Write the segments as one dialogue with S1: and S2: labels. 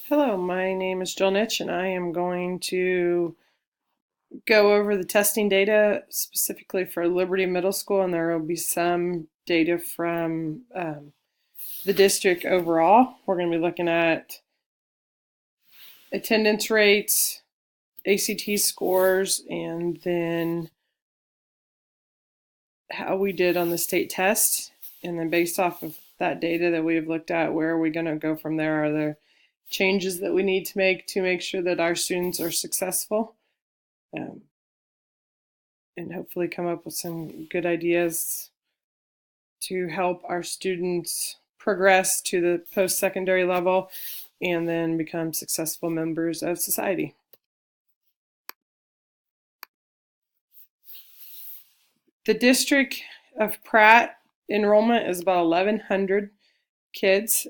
S1: Hello, my name is Jill Nitch, and I am going to go over the testing data specifically for Liberty Middle School, and there will be some data from the district overall. We're going to be looking at attendance rates, ACT scores, and then how we did on the state test. And then based off of that data that we have looked at, where are we going to go from there? Are there changes that we need to make sure that our students are successful? And hopefully come up with some good ideas to help our students progress to the post-secondary level and then become successful members of society. The District of Pratt enrollment is about 1,100 kids.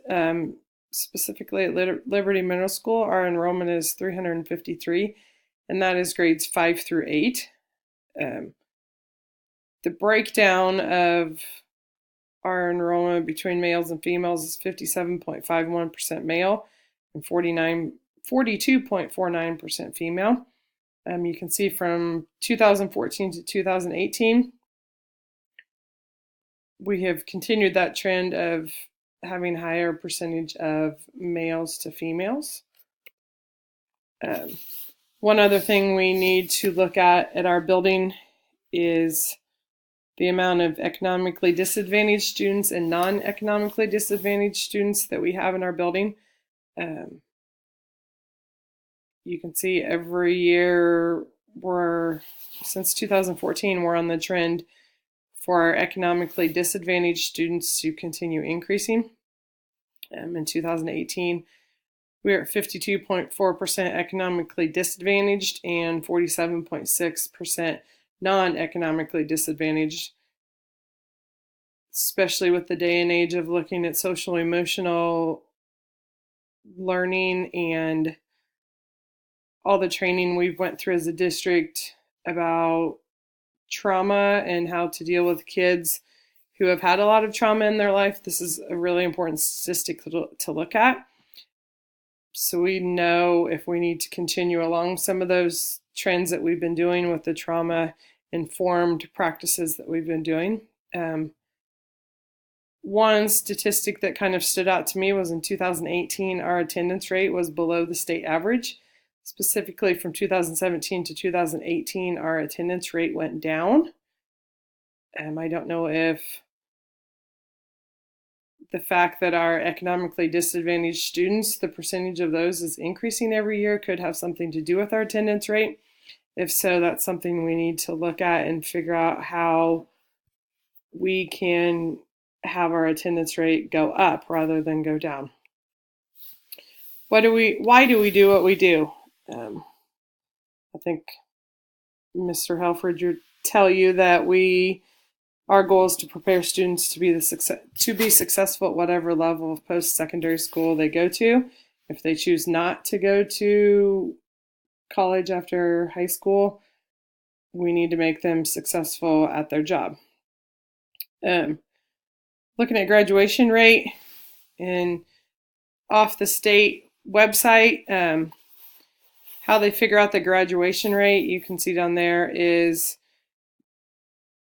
S1: Specifically at Liberty Middle School, our enrollment is 353, and that is grades 5 through 8. The breakdown of our enrollment between males and females is 57.51% male and 42.49% female. You can see from 2014 to 2018, we have continued that trend of having higher percentage of males to females. One other thing we need to look at our building is the amount of economically disadvantaged students and non-economically disadvantaged students that we have in our building. You can see every year since 2014, we're on the trend for our economically disadvantaged students to continue increasing. In 2018, we are at 52.4% economically disadvantaged and 47.6% non-economically disadvantaged, especially with the day and age of looking at social emotional learning and all the training we've went through as a district about trauma and how to deal with kids who have had a lot of trauma in their life. This is a really important statistic to look at. So we know if we need to continue along some of those trends that we've been doing with the trauma-informed practices that we've been doing. One statistic that kind of stood out to me was in 2018, our attendance rate was below the state average. Specifically from 2017 to 2018, our attendance rate went down. I don't know if the fact that our economically disadvantaged students, the percentage of those is increasing every year, could have something to do with our attendance rate. If so, that's something we need to look at and figure out how we can have our attendance rate go up rather than go down. Why do we do what we do? I think Mr. Helfrich would tell you that our goal is to prepare students to be successful at whatever level of post-secondary school they go to. If they choose not to go to college after high school, we need to make them successful at their job. Looking at graduation rate and off the state website, how they figure out the graduation rate, you can see down there is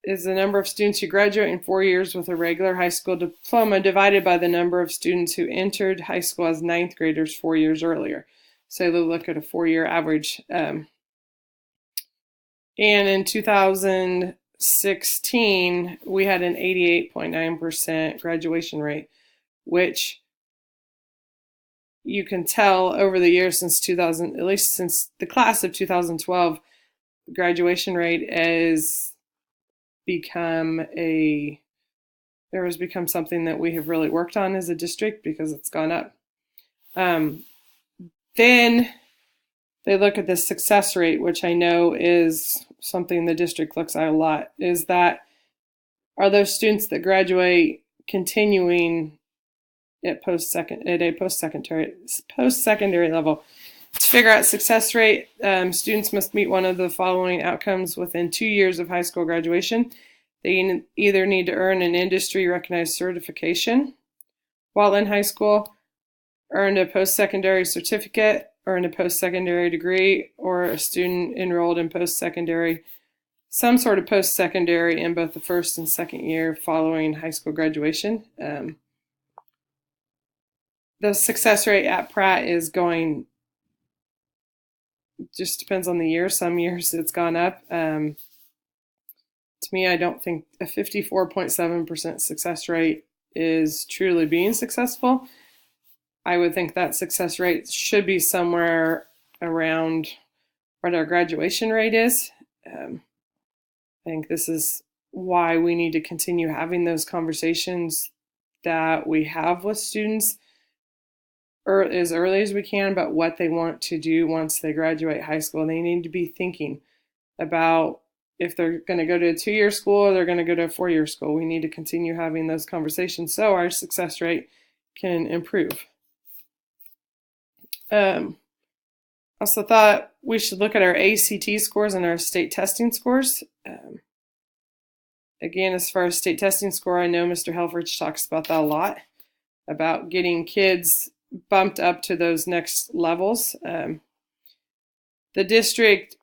S1: the number of students who graduate in 4 years with a regular high school diploma divided by the number of students who entered high school as ninth graders 4 years earlier. So they look at a 4-year average. And in 2016, we had an 88.9% graduation rate, which you can tell over the years since 2000, at least since the class of 2012, graduation rate has become something that we have really worked on as a district because it's gone up. Then they look at the success rate, which I know is something the district looks at a lot, is that are those students that graduate continuing at a post-secondary level. To figure out success rate, students must meet one of the following outcomes within 2 years of high school graduation. They either need to earn an industry recognized certification while in high school, earned a post-secondary certificate, earned a post-secondary degree, or a student enrolled in post-secondary, some sort of post-secondary in both the first and second year following high school graduation. The success rate at Pratt is going, just depends on the year. Some years it's gone up. To me, I don't think a 54.7% success rate is truly being successful. I would think that success rate should be somewhere around what our graduation rate is. I think this is why we need to continue having those conversations that we have with students as early as we can about what they want to do once they graduate high school. They need to be thinking about if they're going to go to a 2-year school or they're going to go to a 4-year school. We need to continue having those conversations so our success rate can improve. Also thought we should look at our ACT scores and our state testing scores. Again, as far as state testing score, I know Mr. Helfrich talks about that a lot, about getting kids bumped up to those next levels. The district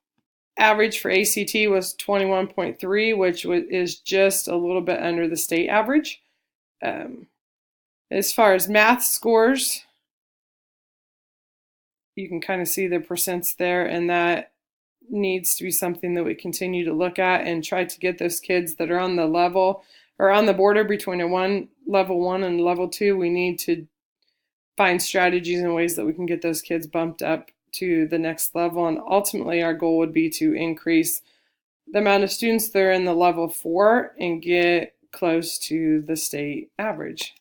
S1: average for ACT was 21.3, which is just a little bit under the state average. As far as math scores, you can kind of see the percents there, and that needs to be something that we continue to look at and try to get those kids that are on the level or on the border between level 1 and level 2. We need to find strategies and ways that we can get those kids bumped up to the next level. And ultimately, our goal would be to increase the amount of students that are in the level 4 and get close to the state average.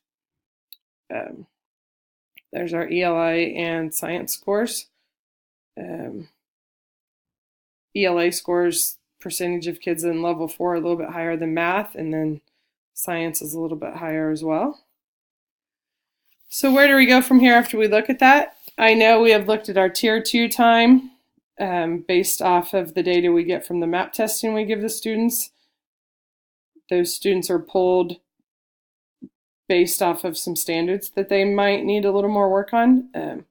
S1: There's our ELA and science scores. ELA scores, percentage of kids in level 4 are a little bit higher than math, and then science is a little bit higher as well. So where do we go from here after we look at that? I know we have looked at our tier 2 time based off of the data we get from the map testing we give the students. Those students are pulled based off of some standards that they might need a little more work on.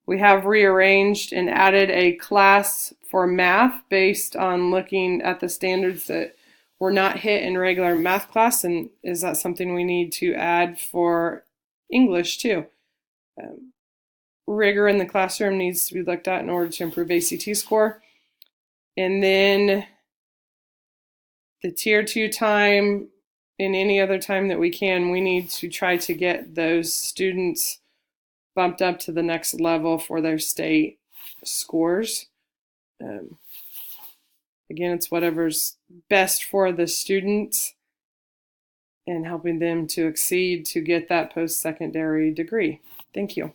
S1: We have rearranged and added a class for math based on looking at the standards that were not hit in regular math class, and is that something we need to add for English too? Rigor in the classroom needs to be looked at in order to improve ACT score. And then the tier 2 time, and any other time that we can, we need to try to get those students bumped up to the next level for their state scores. Again, it's whatever's best for the students and helping them to exceed to get that post-secondary degree. Thank you.